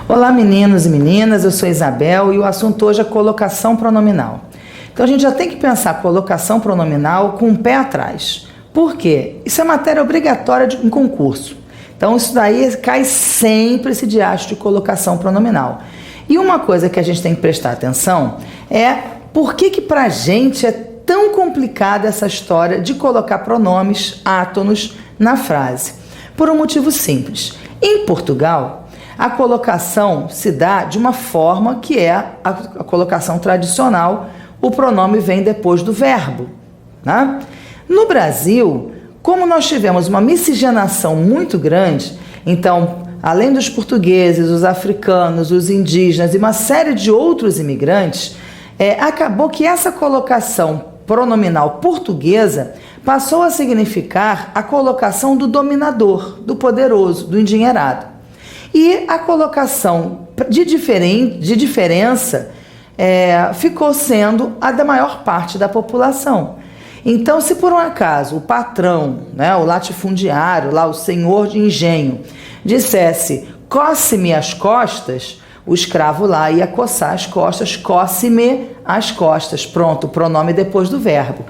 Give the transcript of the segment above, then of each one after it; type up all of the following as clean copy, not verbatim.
Olá meninos e meninas, eu sou Isabel e o assunto hoje é colocação pronominal. Então a gente já tem que pensar colocação pronominal com o pé atrás. Por quê? Isso é matéria obrigatória em concurso. Então isso daí cai sempre esse diacho de colocação pronominal. E uma coisa que a gente tem que prestar atenção é por que pra gente é tão complicada essa história de colocar pronomes átonos na frase. Por um motivo simples. Em Portugal, a colocação se dá de uma forma que é a colocação tradicional, o pronome vem depois do verbo, né? No Brasil, como nós tivemos uma miscigenação muito grande, então, além dos portugueses, os africanos, os indígenas e uma série de outros imigrantes, acabou que essa colocação pronominal portuguesa passou a significar a colocação do dominador, do poderoso, do endinheirado. E a colocação de diferença ficou sendo a da maior parte da população. Então, se por um acaso o patrão, né, o latifundiário, lá, o senhor de engenho, dissesse coce-me as costas, o escravo lá ia coçar as costas, coce-me as costas. Pronto, o pronome depois do verbo.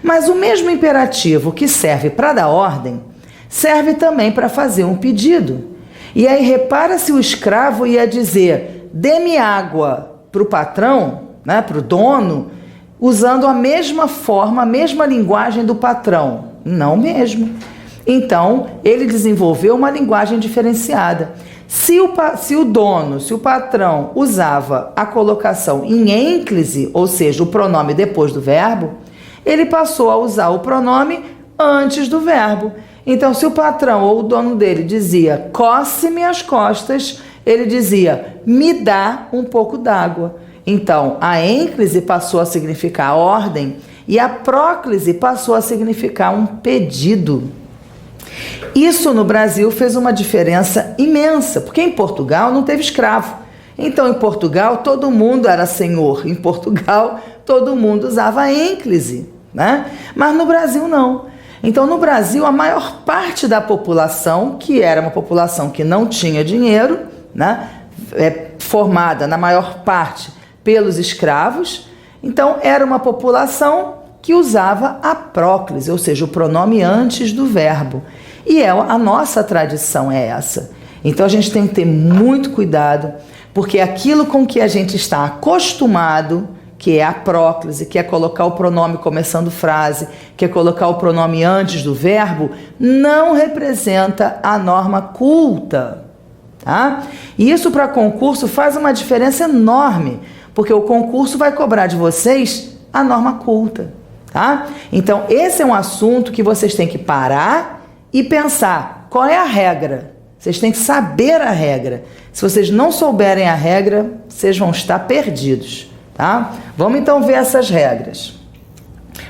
Mas o mesmo imperativo que serve para dar ordem, serve também para fazer um pedido. E aí repara se o escravo ia dizer, dê-me água para o patrão, né, para o dono, usando a mesma forma, a mesma linguagem do patrão. Não mesmo. Então, ele desenvolveu uma linguagem diferenciada. Se o dono, se o patrão usava a colocação em ênclise, ou seja, o pronome depois do verbo, ele passou a usar o pronome antes do verbo. Então, se o patrão ou o dono dele dizia, coce-me as costas, ele dizia, me dá um pouco d'água. Então, a ênclise passou a significar ordem e a próclise passou a significar um pedido. Isso no Brasil fez uma diferença imensa, porque em Portugal não teve escravo. Então, em Portugal, todo mundo era senhor. Em Portugal, todo mundo usava ênclise, né? Mas no Brasil, não. Então, no Brasil, a maior parte da população, que era uma população que não tinha dinheiro, né, formada na maior parte pelos escravos, então era uma população que usava a próclise, ou seja, o pronome antes do verbo. E a nossa tradição é essa. Então, a gente tem que ter muito cuidado, porque aquilo com que a gente está acostumado, que é a próclise, que é colocar o pronome começando frase, que é colocar o pronome antes do verbo, não representa a norma culta, tá? E isso para concurso faz uma diferença enorme, porque o concurso vai cobrar de vocês a norma culta, tá? Então, esse é um assunto que vocês têm que parar e pensar, qual é a regra? Vocês têm que saber a regra. Se vocês não souberem a regra, vocês vão estar perdidos. Tá? Vamos então ver essas regras.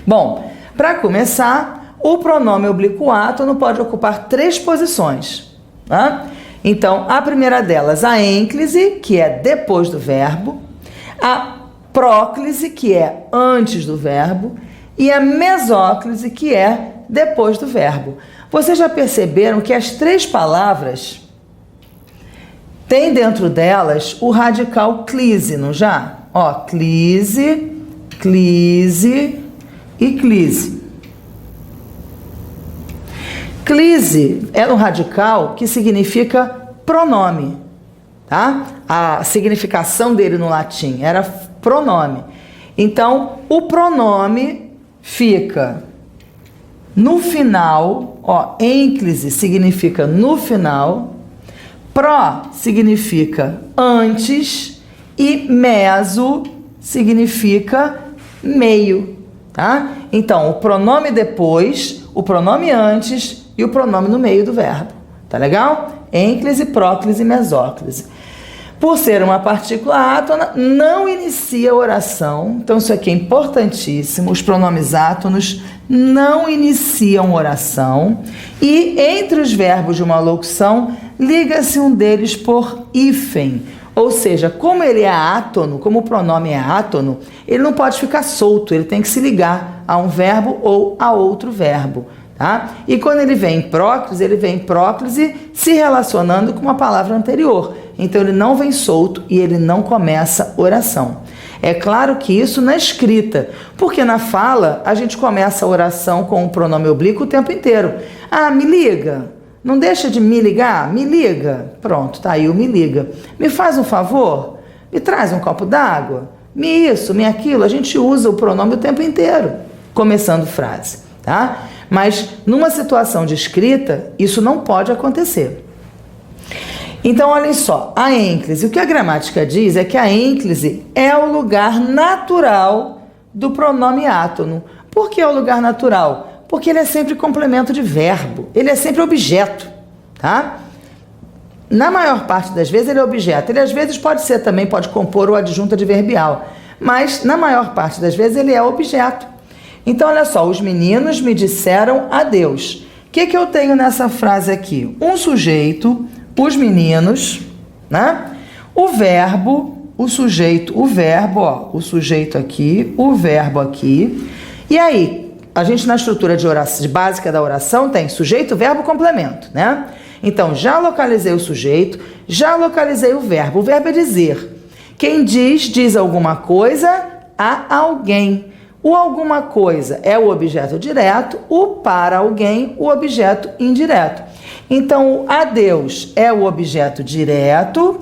Bom, para começar, o pronome oblíquo átono pode ocupar 3 posições. Tá? Então, a primeira delas, a ênclise, que é depois do verbo, a próclise, que é antes do verbo, e a mesóclise, que é depois do verbo. Vocês já perceberam que as 3 palavras têm dentro delas o radical clise, não já? Ó, clise, clise e clise. Clise é um radical que significa pronome, tá? A significação dele no latim era pronome. Então, o pronome fica no final, ó, ênclise significa no final, pró significa antes, e meso significa meio, tá? Então, o pronome depois, o pronome antes e o pronome no meio do verbo, tá legal? Ênclise, próclise e mesóclise. Por ser uma partícula átona, não inicia a oração, então isso aqui é importantíssimo, os pronomes átonos não iniciam oração, e entre os verbos de uma locução, liga-se um deles por hífen. Ou seja, como ele é átono, como o pronome é átono, ele não pode ficar solto, ele tem que se ligar a um verbo ou a outro verbo, tá? E quando ele vem em próclise se relacionando com uma palavra anterior. Então ele não vem solto e ele não começa oração. É claro que isso na escrita, porque na fala a gente começa a oração com o pronome oblíquo o tempo inteiro. Ah, me liga. Não deixa de me ligar? Me liga. Pronto, tá aí o me liga. Me faz um favor? Me traz um copo d'água? Me isso, me aquilo. A gente usa o pronome o tempo inteiro, começando frase, tá? Mas numa situação de escrita, isso não pode acontecer. Então, olhem só, a ênclise, o que a gramática diz é que a ênclise é o lugar natural do pronome átono. Por que é o lugar natural? Porque ele é sempre complemento de verbo, ele é sempre objeto, tá? Na maior parte das vezes ele é objeto, ele às vezes pode ser também, pode compor o adjunto adverbial, mas na maior parte das vezes ele é objeto. Então, olha só, os meninos me disseram adeus. O que eu tenho nessa frase aqui? Um sujeito, os meninos, né? O verbo, o sujeito, o verbo, ó, o sujeito aqui, o verbo aqui. E aí, a gente na estrutura de oração, básica da oração tem sujeito, verbo, complemento, né? Então, já localizei o sujeito, já localizei o verbo. O verbo é dizer. Quem diz alguma coisa a alguém. O alguma coisa é o objeto direto, o para alguém, o objeto indireto. Então, o adeus é o objeto direto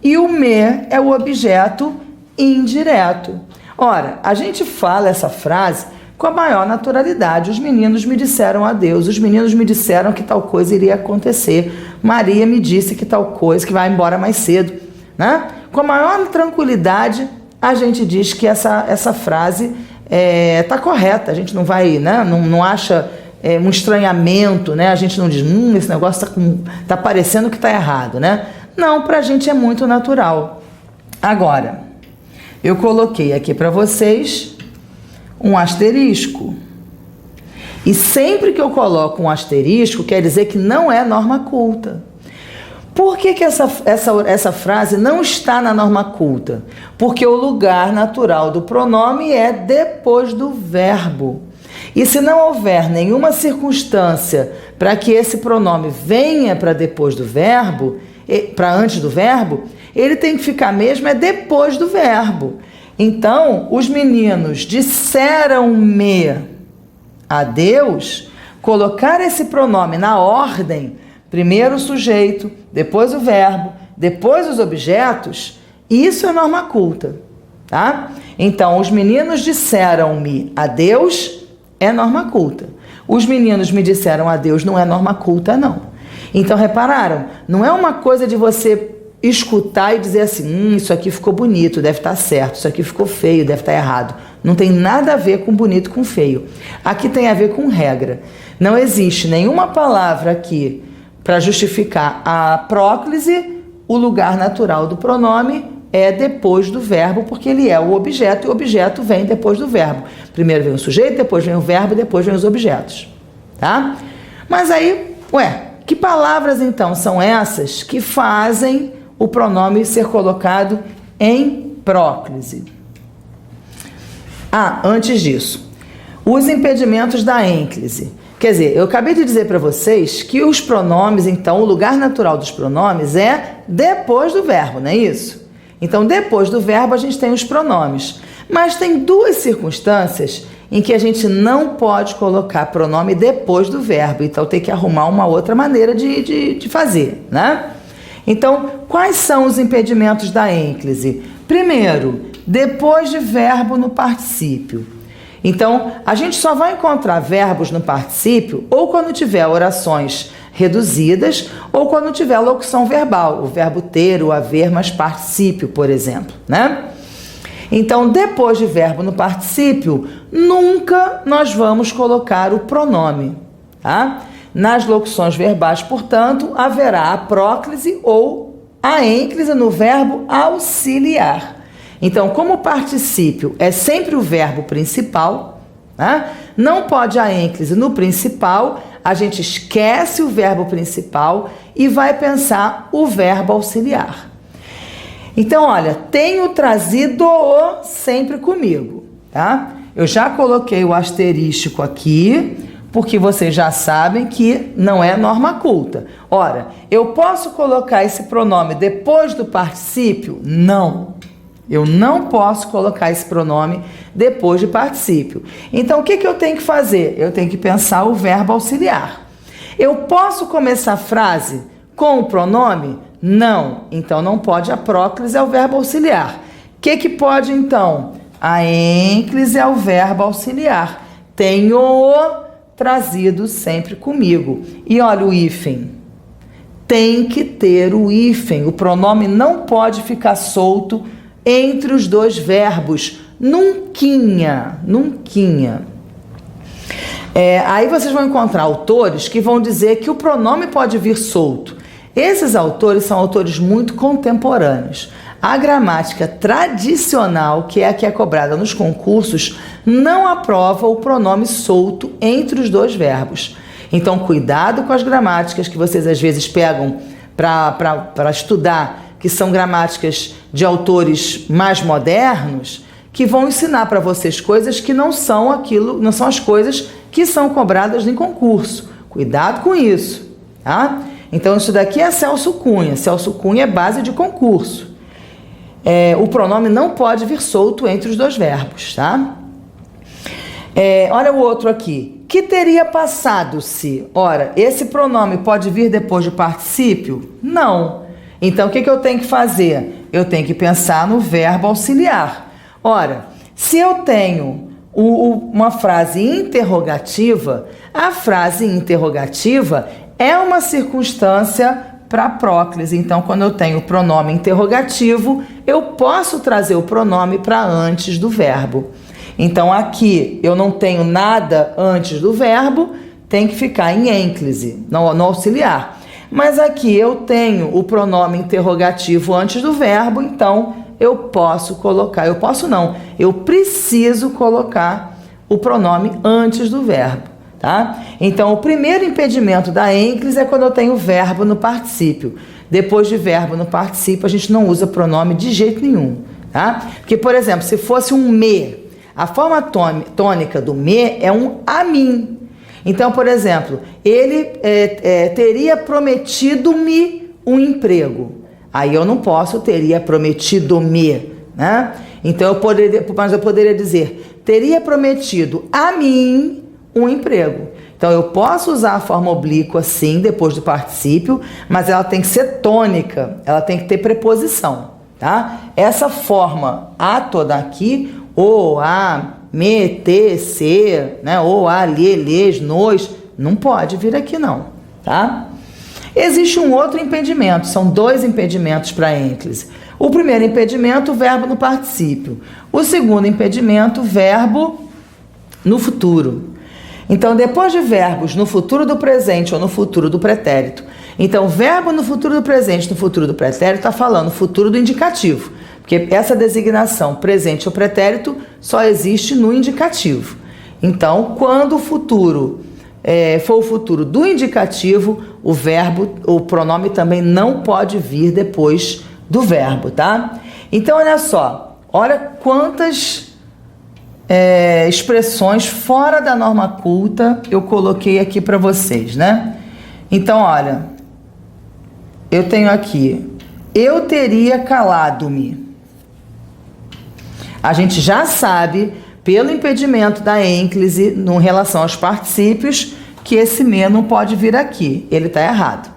e o me é o objeto indireto. Ora, a gente fala essa frase com a maior naturalidade. Os meninos me disseram adeus, os meninos me disseram que tal coisa iria acontecer. Maria me disse que tal coisa, que vai embora mais cedo, né? Com a maior tranquilidade, a gente diz que essa frase está correta. A gente não vai, né? Não acha um estranhamento, né? A gente não diz, esse negócio tá parecendo que está errado, né? Não, para a gente é muito natural. Agora, eu coloquei aqui para vocês um asterisco. E sempre que eu coloco um asterisco, quer dizer que não é norma culta. Por que essa frase não está na norma culta? Porque o lugar natural do pronome é depois do verbo. E se não houver nenhuma circunstância para que esse pronome venha para depois do verbo, para antes do verbo, ele tem que ficar mesmo depois do verbo. Então, os meninos disseram-me adeus, colocar esse pronome na ordem, primeiro o sujeito, depois o verbo, depois os objetos, isso é norma culta, tá? Então, os meninos disseram-me adeus, é norma culta. Os meninos me disseram adeus, não é norma culta, não. Então, repararam? Não é uma coisa de você escutar e dizer assim, isso aqui ficou bonito, deve estar certo, isso aqui ficou feio, deve estar errado. Não tem nada a ver com bonito com feio. Aqui tem a ver com regra. Não existe nenhuma palavra aqui para justificar a próclise. O lugar natural do pronome é depois do verbo, porque ele é o objeto, e o objeto vem depois do verbo. Primeiro vem o sujeito, depois vem o verbo, depois vem os objetos, tá? Mas aí, que palavras então são essas que fazem o pronome ser colocado em próclise? Antes disso, os impedimentos da ênclise. Quer dizer, eu acabei de dizer para vocês que os pronomes, então, o lugar natural dos pronomes é depois do verbo, não é isso? Então, depois do verbo, a gente tem os pronomes. Mas tem duas circunstâncias em que a gente não pode colocar pronome depois do verbo. Então, tem que arrumar uma outra maneira de fazer, né? Então, quais são os impedimentos da ênclise? Primeiro, depois de verbo no particípio. Então, a gente só vai encontrar verbos no particípio ou quando tiver orações reduzidas ou quando tiver locução verbal, o verbo ter, o haver, mas particípio, por exemplo, né? Então, depois de verbo no particípio, nunca nós vamos colocar o pronome, tá? Nas locuções verbais, portanto, haverá a próclise ou a ênclise no verbo auxiliar. Então, como o particípio é sempre o verbo principal, né? Não pode a ênclise no principal, a gente esquece o verbo principal e vai pensar o verbo auxiliar. Então, olha, tenho trazido-o sempre comigo, tá? Eu já coloquei o asterístico aqui, Porque vocês já sabem que não é norma culta. Ora, eu posso colocar esse pronome depois do particípio? Não. Eu não posso colocar esse pronome depois de particípio. Então, o que eu tenho que fazer? Eu tenho que pensar o verbo auxiliar. Eu posso começar a frase com o pronome? Não. Então, não pode. A próclise é o verbo auxiliar. O que pode, então? A ênclise é o verbo auxiliar. Tenho trazido sempre comigo. E olha o hífen. Tem que ter o hífen. O pronome não pode ficar solto entre os dois verbos. Nunquinha. Aí vocês vão encontrar autores que vão dizer que o pronome pode vir solto. Esses autores são autores muito contemporâneos. A gramática tradicional, que é a que é cobrada nos concursos, não aprova o pronome solto entre os dois verbos. Então, cuidado com as gramáticas que vocês às vezes pegam para estudar, que são gramáticas de autores mais modernos, que vão ensinar para vocês coisas que não são as coisas que são cobradas em concurso. Cuidado com isso, tá? Então, isso daqui é Celso Cunha. Celso Cunha é base de concurso. O pronome não pode vir solto entre os dois verbos, tá? Olha o outro aqui. Que teria passado se? Ora, esse pronome pode vir depois do particípio? Não. Então, o que eu tenho que fazer? Eu tenho que pensar no verbo auxiliar. Ora, se eu tenho uma frase interrogativa, a frase interrogativa é uma circunstância para a próclise. Então, quando eu tenho o pronome interrogativo, eu posso trazer o pronome para antes do verbo. Então, aqui eu não tenho nada antes do verbo, tem que ficar em ênclise, no auxiliar. Mas aqui eu tenho o pronome interrogativo antes do verbo, então eu posso colocar, eu preciso colocar o pronome antes do verbo, tá? Então, o primeiro impedimento da ênclise é quando eu tenho verbo no particípio. Depois de verbo no particípio, a gente não usa pronome de jeito nenhum, tá? Porque, por exemplo, se fosse um me, a forma tônica do me é um a mim. Então, por exemplo, ele teria prometido-me um emprego. Aí eu não posso, teria prometido-me, né? Então, eu poderia dizer, teria prometido a mim um emprego. Então, eu posso usar a forma oblíqua, sim, depois do particípio, mas ela tem que ser tônica, ela tem que ter preposição, tá? Essa forma a toda aqui, ou a, me, te, se, né? Ou a, lhe, lhes, nos, não pode vir aqui não, tá? Existe um outro impedimento, são dois impedimentos para a ênclise. O primeiro impedimento, o verbo no particípio. O segundo impedimento, o verbo no futuro. Então, depois de verbos no futuro do presente ou no futuro do pretérito, então, verbo no futuro do presente, no futuro do pretérito, está falando futuro do indicativo, porque essa designação presente ou pretérito só existe no indicativo. Então, quando o futuro for o futuro do indicativo, o pronome também não pode vir depois do verbo, tá? Então, olha só, olha quantas expressões fora da norma culta eu coloquei aqui para vocês, né? Então, olha, eu tenho aqui, eu teria calado-me. A gente já sabe, pelo impedimento da ênclise, em relação aos particípios, que esse me não pode vir aqui, ele está errado.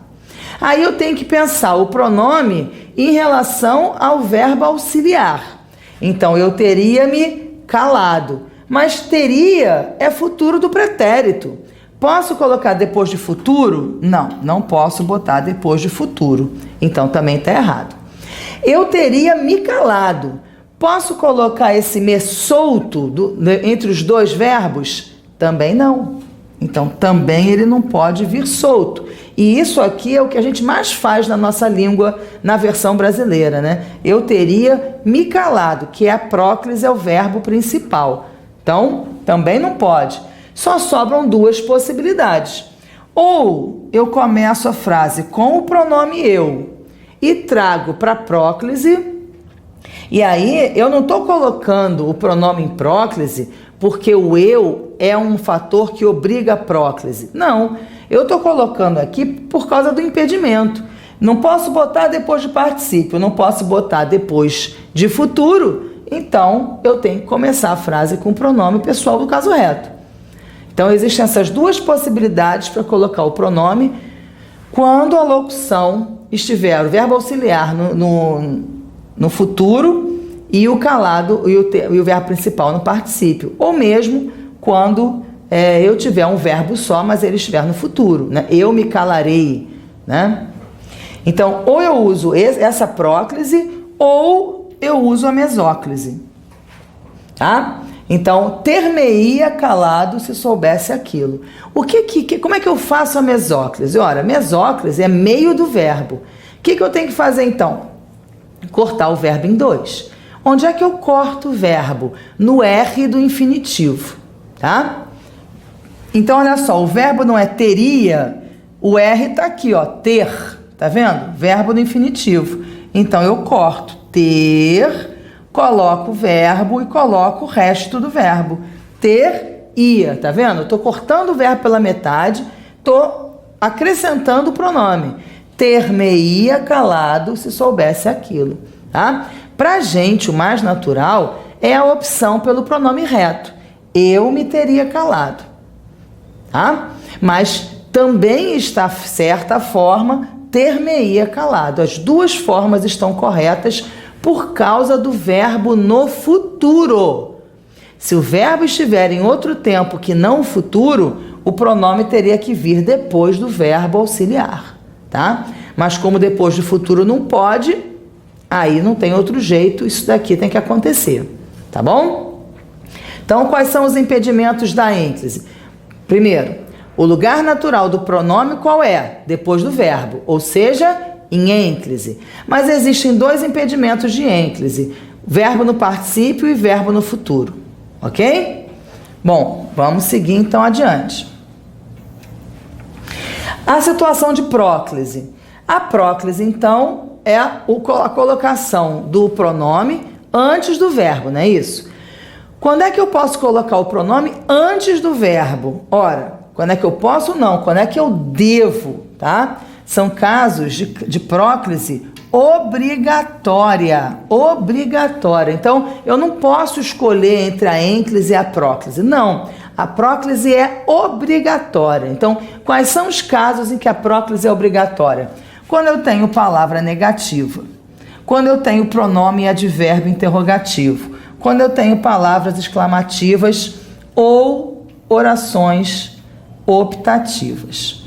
Aí eu tenho que pensar o pronome em relação ao verbo auxiliar. Então, eu teria me calado, mas teria é futuro do pretérito. Posso colocar depois de futuro? Não, não posso botar depois de futuro. Então, também está errado. Eu teria me calado. Posso colocar esse me solto entre os dois verbos? Também não. Então, também ele não pode vir solto. E isso aqui é o que a gente mais faz na nossa língua, na versão brasileira, né? Eu teria me calado, que é a próclise, é o verbo principal. Então, também não pode. Só sobram duas possibilidades. Ou eu começo a frase com o pronome eu e trago para a próclise. E aí, eu não estou colocando o pronome em próclise porque o eu é um fator que obriga a próclise. Não, eu estou colocando aqui por causa do impedimento. Não posso botar depois de particípio, não posso botar depois de futuro, então eu tenho que começar a frase com o pronome pessoal do caso reto. Então existem essas duas possibilidades para colocar o pronome quando a locução estiver o verbo auxiliar no futuro e o calado e o verbo principal no particípio, ou mesmo quando eu tiver um verbo só, mas ele estiver no futuro, né? Eu me calarei, né? Então, ou eu uso essa próclise, ou eu uso a mesóclise, tá? Então, ter-me-ia calado se soubesse aquilo. Como é que eu faço a mesóclise? Ora, mesóclise é meio do verbo. O que eu tenho que fazer, então? Cortar o verbo em dois. Onde é que eu corto o verbo? No R do infinitivo, tá? Então, olha só, o verbo não é teria, o R está aqui, ó, ter, tá vendo? Verbo no infinitivo. Então, eu corto ter, coloco o verbo e coloco o resto do verbo. Ter, ia, tá vendo? Eu tô cortando o verbo pela metade, tô acrescentando o pronome. Ter-me-ia calado se soubesse aquilo, tá? Pra gente, o mais natural é a opção pelo pronome reto. Eu me teria calado, tá? Mas também está certa a forma ter-me-ia calado. As duas formas estão corretas por causa do verbo no futuro. Se o verbo estiver em outro tempo que não o futuro, o pronome teria que vir depois do verbo auxiliar, tá? Mas como depois do futuro não pode, aí não tem outro jeito, isso daqui tem que acontecer, tá bom? Então, quais são os impedimentos da ênclise? Primeiro, o lugar natural do pronome qual é? Depois do verbo, ou seja, em ênclise. Mas existem dois impedimentos de ênclise, verbo no particípio e verbo no futuro, ok? Bom, vamos seguir então adiante. A situação de próclise. A próclise, então, é a colocação do pronome antes do verbo, não é isso? Quando é que eu posso colocar o pronome antes do verbo? Ora, quando é que eu posso? Não, quando é que eu devo, tá? São casos de próclise obrigatória. Então, eu não posso escolher entre a ênclise e a próclise. Não, a próclise é obrigatória. Então, quais são os casos em que a próclise é obrigatória? Quando eu tenho palavra negativa, quando eu tenho pronome e advérbio interrogativo, quando eu tenho palavras exclamativas ou orações optativas.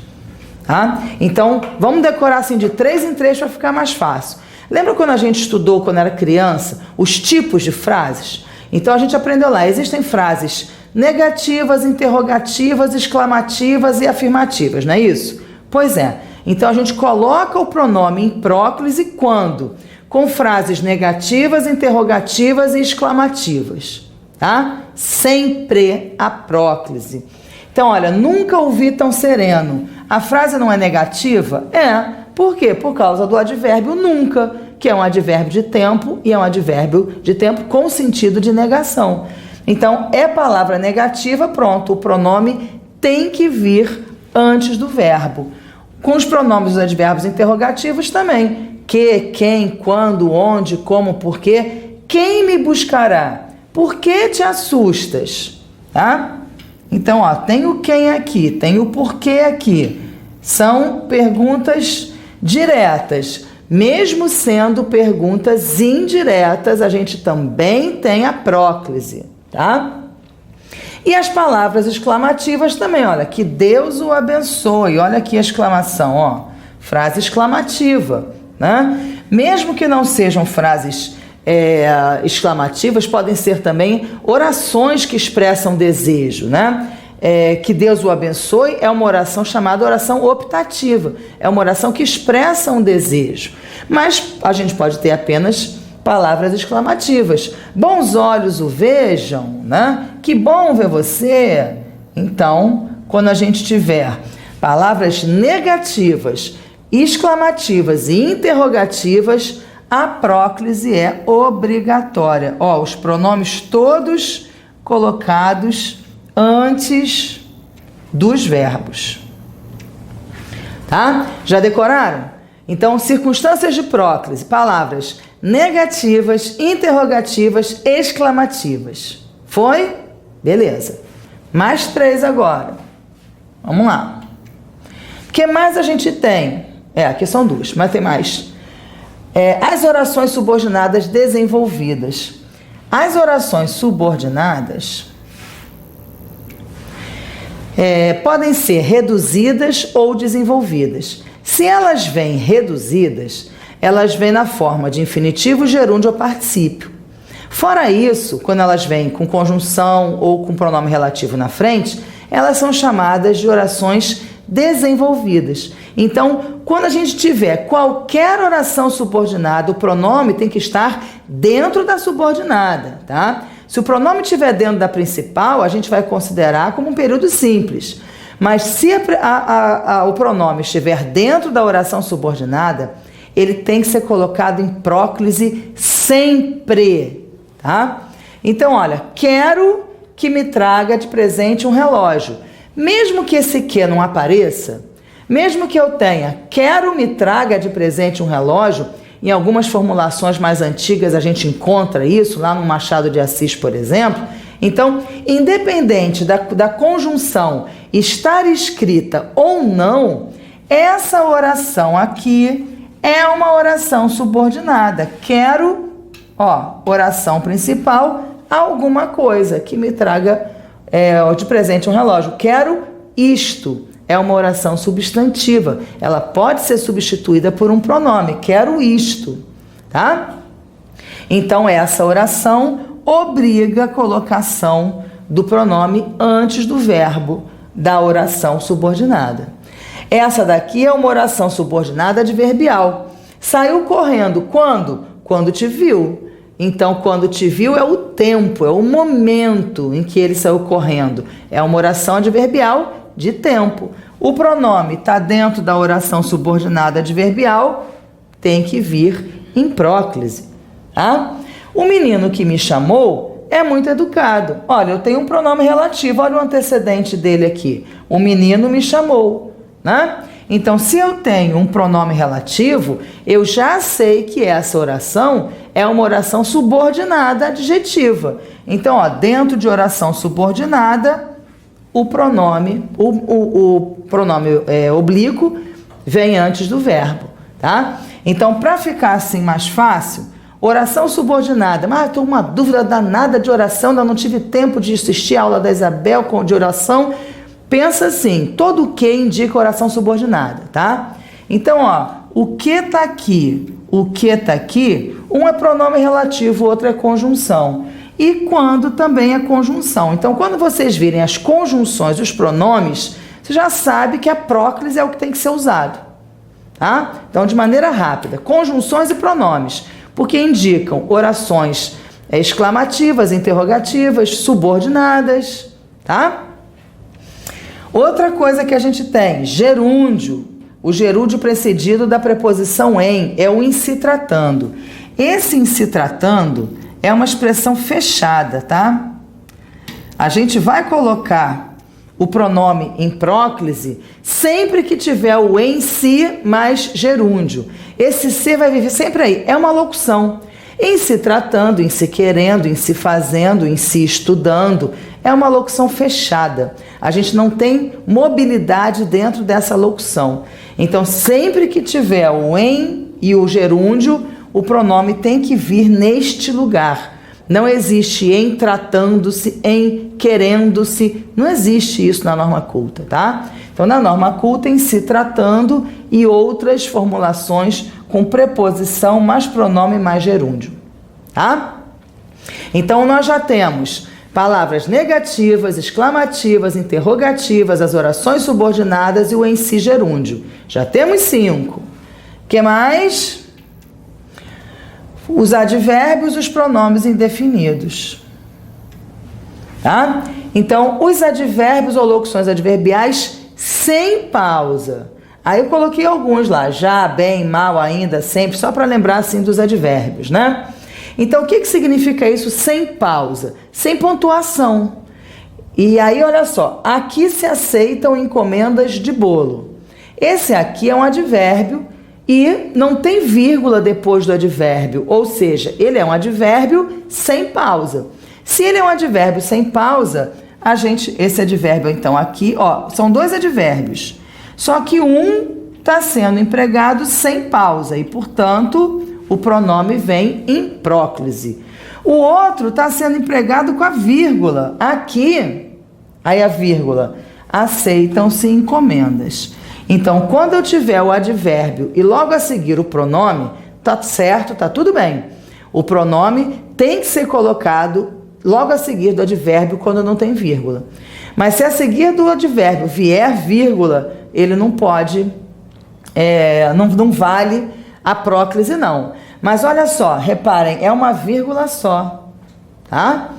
Tá? Então, vamos decorar assim de 3 em 3 para ficar mais fácil. Lembra quando a gente estudou, quando era criança, os tipos de frases? Então, a gente aprendeu lá, existem frases negativas, interrogativas, exclamativas e afirmativas, não é isso? Pois é. Então, a gente coloca o pronome em próclise quando? Com frases negativas, interrogativas e exclamativas, tá? Sempre a próclise. Então, olha, nunca ouvi tão sereno. A frase não é negativa? É. Por quê? Por causa do advérbio nunca, que é um advérbio de tempo e é um advérbio de tempo com sentido de negação. Então, é palavra negativa, pronto, o pronome tem que vir antes do verbo. Com os pronomes dos advérbios interrogativos também. Que, quem, quando, onde, como, porquê. Quem me buscará? Por que te assustas? Tá? Então, ó, tem o quem aqui, tem o porquê aqui. São perguntas diretas. Mesmo sendo perguntas indiretas, a gente também tem a próclise, tá? E as palavras exclamativas também, olha, que Deus o abençoe. Olha aqui a exclamação, ó, frase exclamativa, né? Mesmo que não sejam frases exclamativas, podem ser também orações que expressam desejo, né? Que Deus o abençoe é uma oração chamada oração optativa, é uma oração que expressa um desejo, mas a gente pode ter apenas palavras exclamativas. Bons olhos o vejam, né? Que bom ver você. Então, quando a gente tiver palavras negativas, exclamativas e interrogativas, a próclise é obrigatória. Ó, os pronomes todos colocados antes dos verbos. Tá? Já decoraram? Então, circunstâncias de próclise, palavras negativas, interrogativas, exclamativas. Foi? Beleza. Mais 3 agora. Vamos lá. O que mais a gente tem? Aqui são 2, mas tem mais. As orações subordinadas desenvolvidas. As orações subordinadas podem ser reduzidas ou desenvolvidas. Se elas vêm reduzidas, elas vêm na forma de infinitivo, gerúndio ou particípio. Fora isso, quando elas vêm com conjunção ou com pronome relativo na frente, elas são chamadas de orações desenvolvidas. Então, quando a gente tiver qualquer oração subordinada, o pronome tem que estar dentro da subordinada, tá? Se o pronome estiver dentro da principal, a gente vai considerar como um período simples. Mas se o pronome estiver dentro da oração subordinada, ele tem que ser colocado em próclise sempre, tá? Então, olha, quero que me traga de presente um relógio. Mesmo que esse que não apareça, mesmo que eu tenha, quero me traga de presente um relógio, em algumas formulações mais antigas a gente encontra isso, lá no Machado de Assis, por exemplo. Então, independente da conjunção estar escrita ou não, essa oração aqui é uma oração subordinada. Quero, oração principal, alguma coisa que me traga de presente um relógio. Quero isto. É uma oração substantiva. Ela pode ser substituída por um pronome. Quero isto, tá? Então, essa oração obriga a colocação do pronome antes do verbo da oração subordinada. Essa daqui é uma oração subordinada adverbial. Saiu correndo quando? Quando te viu. Então, quando te viu é o tempo, é o momento em que ele saiu correndo. É uma oração adverbial de tempo. O pronome está dentro da oração subordinada adverbial, tem que vir em próclise, tá? O menino que me chamou é muito educado. Olha, eu tenho um pronome relativo, olha o antecedente dele aqui. O menino me chamou, né? Então, se eu tenho um pronome relativo, eu já sei que essa oração é uma oração subordinada adjetiva. Então, dentro de oração subordinada, o pronome, o pronome oblíquo vem antes do verbo, tá? Então, para ficar assim mais fácil, oração subordinada. Mas estou com uma dúvida danada de oração, ainda não tive tempo de assistir a aula da Isabel de oração. Pensa assim, todo o que indica oração subordinada, tá? Então, o que está aqui, o que está aqui, um é pronome relativo, o outro é conjunção. E quando também é conjunção. Então, quando vocês virem as conjunções, os pronomes, você já sabe que a próclise é o que tem que ser usado, tá? Então, de maneira rápida, conjunções e pronomes, porque indicam orações exclamativas, interrogativas, subordinadas, tá? Outra coisa que a gente tem, gerúndio. O gerúndio precedido da preposição em, é o em se tratando. Esse em se tratando é uma expressão fechada, tá? A gente vai colocar o pronome em próclise sempre que tiver o em si mais gerúndio. Esse se vai viver sempre aí, é uma locução. Em se tratando, em se querendo, em se fazendo, em se estudando, é uma locução fechada. A gente não tem mobilidade dentro dessa locução. Então, sempre que tiver o em e o gerúndio, o pronome tem que vir neste lugar. Não existe em tratando-se, em querendo-se. Não existe isso na norma culta, tá? Então, na norma culta, em se tratando e outras formulações com preposição mais pronome mais gerúndio, tá? Então, nós já temos palavras negativas, exclamativas, interrogativas, as orações subordinadas e o em si gerúndio. Já temos 5. O que mais? Os advérbios e os pronomes indefinidos. Tá? Então, os advérbios ou locuções adverbiais sem pausa. Aí eu coloquei alguns lá, já, bem, mal, ainda, sempre, só para lembrar assim dos advérbios, né? Então, o que significa isso sem pausa? Sem pontuação. E aí, olha só, aqui se aceitam encomendas de bolo. Esse aqui é um advérbio e não tem vírgula depois do advérbio, ou seja, ele é um advérbio sem pausa. Se ele é um advérbio sem pausa, esse advérbio então aqui, ó, são dois advérbios, só que um está sendo empregado sem pausa e, portanto, o pronome vem em próclise. O outro está sendo empregado com a vírgula. Aqui, aí a vírgula, aceitam-se encomendas. Então, quando eu tiver o advérbio e logo a seguir o pronome, tá certo, tá tudo bem. O pronome tem que ser colocado logo a seguir do advérbio quando não tem vírgula. Mas se a seguir do advérbio vier vírgula, ele não pode, não vale a próclise não. Mas olha só, reparem, é uma vírgula só, tá?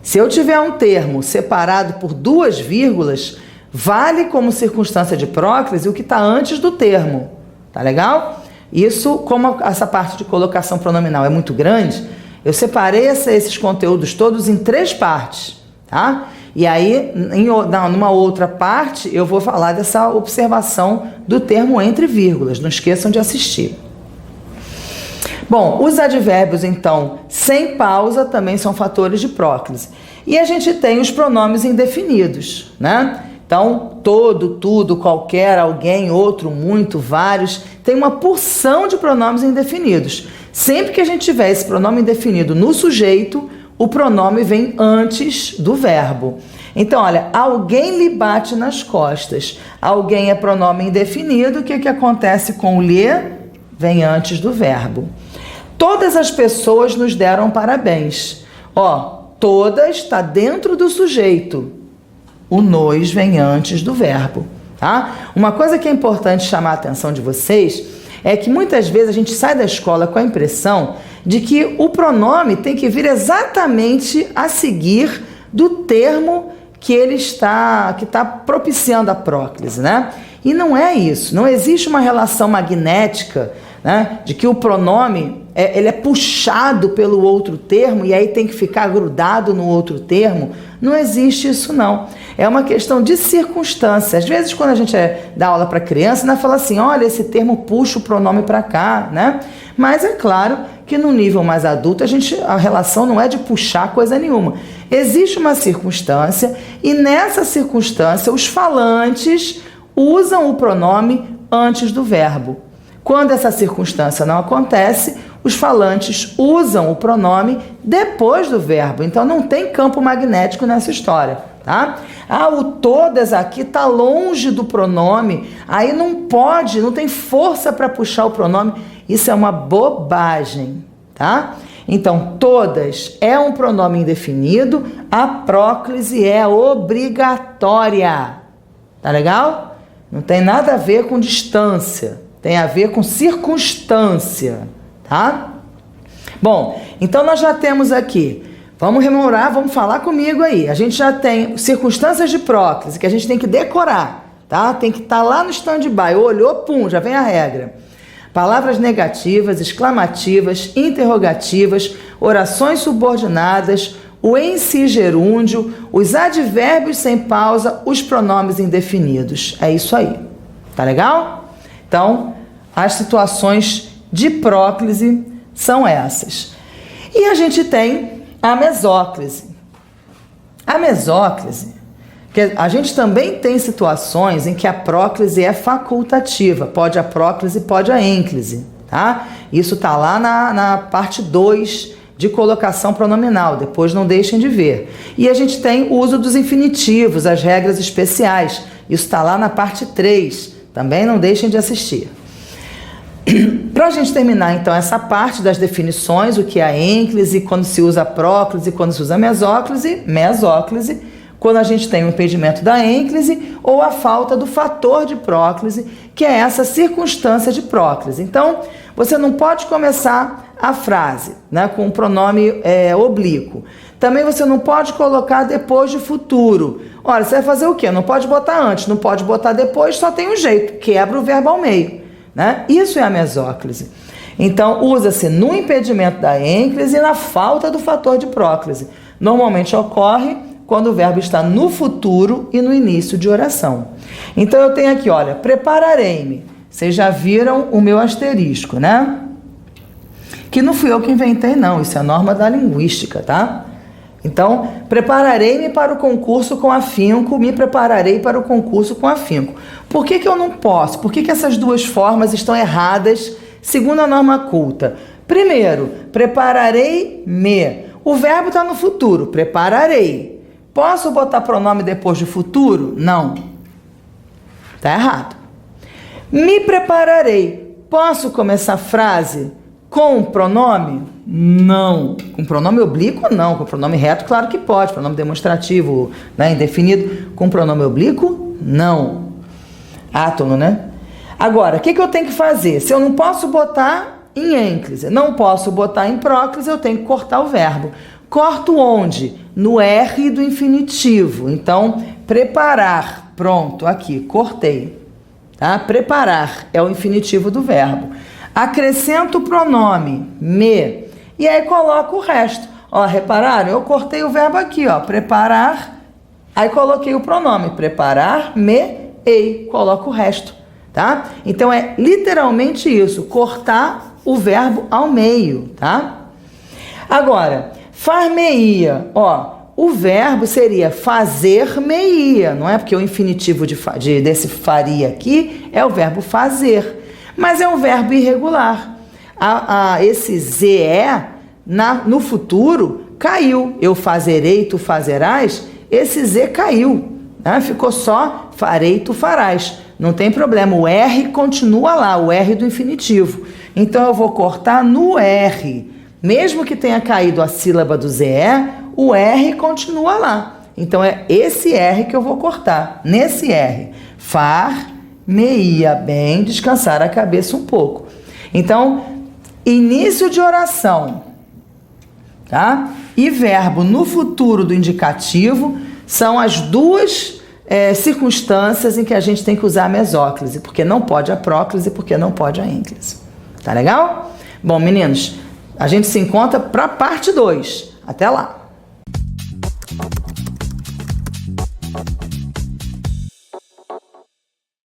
Se eu tiver um termo separado por duas vírgulas, vale como circunstância de próclise o que está antes do termo, tá legal? Isso, como essa parte de colocação pronominal é muito grande, eu separei esses conteúdos todos em 3 partes, tá? E aí, numa outra parte, eu vou falar dessa observação do termo entre vírgulas, não esqueçam de assistir. Bom, os advérbios, então, sem pausa, também são fatores de próclise. E a gente tem os pronomes indefinidos, né? Então, todo, tudo, qualquer, alguém, outro, muito, vários, tem uma porção de pronomes indefinidos. Sempre que a gente tiver esse pronome indefinido no sujeito, o pronome vem antes do verbo. Então, olha, alguém lhe bate nas costas. Alguém é pronome indefinido, o que acontece com o lhe? Vem antes do verbo. Todas as pessoas nos deram parabéns. Ó, todas está dentro do sujeito. O nos vem antes do verbo, tá? Uma coisa que é importante chamar a atenção de vocês é que muitas vezes a gente sai da escola com a impressão de que o pronome tem que vir exatamente a seguir do termo que está propiciando a próclise, né? E não é isso, não existe uma relação magnética, né, de que o pronome ele é puxado pelo outro termo e aí tem que ficar grudado no outro termo. Não existe isso não. É uma questão de circunstância. Às vezes quando a gente dá aula para criança, né, fala assim, olha, esse termo puxa o pronome para cá, né? Mas é claro que no nível mais adulto a relação não é de puxar coisa nenhuma. Existe uma circunstância e nessa circunstância os falantes usam o pronome antes do verbo. Quando essa circunstância não acontece, os falantes usam o pronome depois do verbo. Então não tem campo magnético nessa história, tá? O todas aqui está longe do pronome, aí não tem força para puxar o pronome. Isso é uma bobagem, tá? Então, todas é um pronome indefinido, a próclise é obrigatória. Tá legal? Não tem nada a ver com distância. Tem a ver com circunstância, tá? Bom, então nós já temos aqui, vamos rememorar, vamos falar comigo aí. A gente já tem circunstâncias de próclise, que a gente tem que decorar, tá? Tem que estar lá no stand-by, olhou, pum, já vem a regra. Palavras negativas, exclamativas, interrogativas, orações subordinadas, o em si gerúndio, os advérbios sem pausa, os pronomes indefinidos. É isso aí, tá legal? Então, as situações de próclise são essas. E a gente tem a mesóclise. A mesóclise, que a gente também tem situações em que a próclise é facultativa. Pode a próclise, pode a ênclise, tá? Isso está lá na parte 2 de colocação pronominal. Depois não deixem de ver. E a gente tem o uso dos infinitivos, as regras especiais. Isso está lá na parte 3. Também não deixem de assistir. Para a gente terminar, então, essa parte das definições, o que é a ênclise, quando se usa a próclise, quando se usa a mesóclise, quando a gente tem o impedimento da ênclise ou a falta do fator de próclise, que é essa circunstância de próclise. Então, você não pode começar a frase, né, com um pronome oblíquo. Também você não pode colocar depois de futuro. Olha, você vai fazer o quê? Não pode botar antes, não pode botar depois, só tem um jeito, quebra o verbo ao meio, né? Isso é a mesóclise. Então, usa-se no impedimento da ênclise e na falta do fator de próclise. Normalmente ocorre quando o verbo está no futuro e no início de oração. Então eu tenho aqui, olha, prepararei-me. Vocês já viram o meu asterisco, né? Que não fui eu que inventei, não. Isso é norma da linguística, tá? Então, prepararei-me para o concurso com afinco, me prepararei para o concurso com afinco. Por que eu não posso? Por que essas duas formas estão erradas, segundo a norma culta? Primeiro, prepararei-me. O verbo está no futuro, prepararei. Posso botar pronome depois de futuro? Não. Está errado. Me prepararei. Posso começar a frase com pronome? Não. Com pronome oblíquo, não. Com pronome reto, claro que pode. Pronome demonstrativo, né, indefinido. Com pronome oblíquo, não. Átono, né? Agora, o que eu tenho que fazer? Se eu não posso botar em ênclise, não posso botar em próclise, eu tenho que cortar o verbo. Corto onde? No R do infinitivo. Então, preparar. Pronto, aqui, cortei. Tá? Preparar é o infinitivo do verbo. Acrescento o pronome me e aí coloco o resto. Ó, repararam? Eu cortei o verbo aqui, ó, preparar, aí coloquei o pronome preparar, me, ei, coloco o resto, tá? Então é literalmente isso, cortar o verbo ao meio, tá? Agora, far-me-ia, ó, o verbo seria fazer-me-ia, não é? Porque o infinitivo desse faria aqui é o verbo fazer. Mas é um verbo irregular. Esse ze no futuro caiu. Eu fazerei, tu fazerás. Esse ze caiu. Né? Ficou só farei, tu farás. Não tem problema. O R continua lá, o R do infinitivo. Então eu vou cortar no R. Mesmo que tenha caído a sílaba do ze, o R continua lá. Então é esse R que eu vou cortar. Nesse R. Me ia bem descansar a cabeça um pouco. Então, início de oração, tá? E verbo no futuro do indicativo são as duas circunstâncias em que a gente tem que usar a mesóclise, porque não pode a próclise, porque não pode a ênclise. Tá legal? Bom, meninos, a gente se encontra para a parte 2. Até lá!